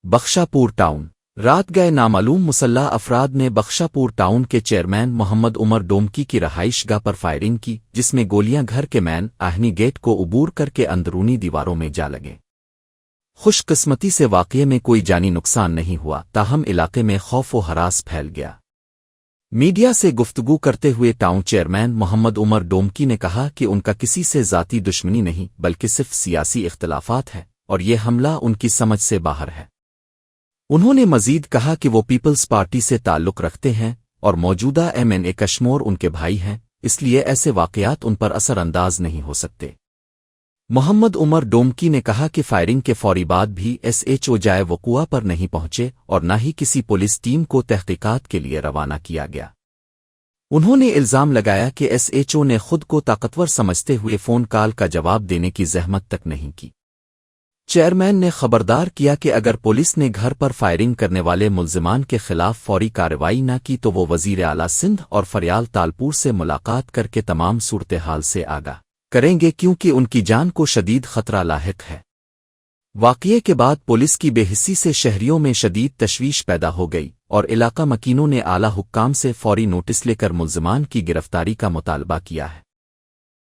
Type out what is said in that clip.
بخشا پور ٹاؤن رات گئے نامعلوم مسلح افراد نے بخشا پور ٹاؤن کے چیئرمین محمد عمر ڈومکی کی رہائش گاہ پر فائرنگ کی، جس میں گولیاں گھر کے مین آہنی گیٹ کو عبور کر کے اندرونی دیواروں میں جا لگیں۔ خوش قسمتی سے واقعے میں کوئی جانی نقصان نہیں ہوا، تاہم علاقے میں خوف و ہراس پھیل گیا۔ میڈیا سے گفتگو کرتے ہوئے ٹاؤن چیئرمین محمد عمر ڈومکی نے کہا کہ ان کا کسی سے ذاتی دشمنی نہیں بلکہ صرف سیاسی اختلافات ہیں، اور یہ حملہ ان کی سمجھ سے باہر ہے۔ انہوں نے مزید کہا کہ وہ پیپلز پارٹی سے تعلق رکھتے ہیں اور موجودہ MNA کشمور ان کے بھائی ہیں، اس لیے ایسے واقعات ان پر اثر انداز نہیں ہو سکتے۔ محمد عمر ڈومکی نے کہا کہ فائرنگ کے فوری بعد بھی SHO جائے وقوع پر نہیں پہنچے اور نہ ہی کسی پولیس ٹیم کو تحقیقات کے لیے روانہ کیا گیا۔ انہوں نے الزام لگایا کہ SHO نے خود کو طاقتور سمجھتے ہوئے فون کال کا جواب دینے کی زحمت تک نہیں کی۔ چیئرمین نے خبردار کیا کہ اگر پولیس نے گھر پر فائرنگ کرنے والے ملزمان کے خلاف فوری کارروائی نہ کی تو وہ وزیر اعلیٰ سندھ اور فریال تالپور سے ملاقات کر کے تمام صورتحال سے آگاہ کریں گے، کیونکہ ان کی جان کو شدید خطرہ لاحق ہے۔ واقعے کے بعد پولیس کی بے حسی سے شہریوں میں شدید تشویش پیدا ہو گئی اور علاقہ مکینوں نے اعلیٰ حکام سے فوری نوٹس لے کر ملزمان کی گرفتاری کا مطالبہ کیا ہے۔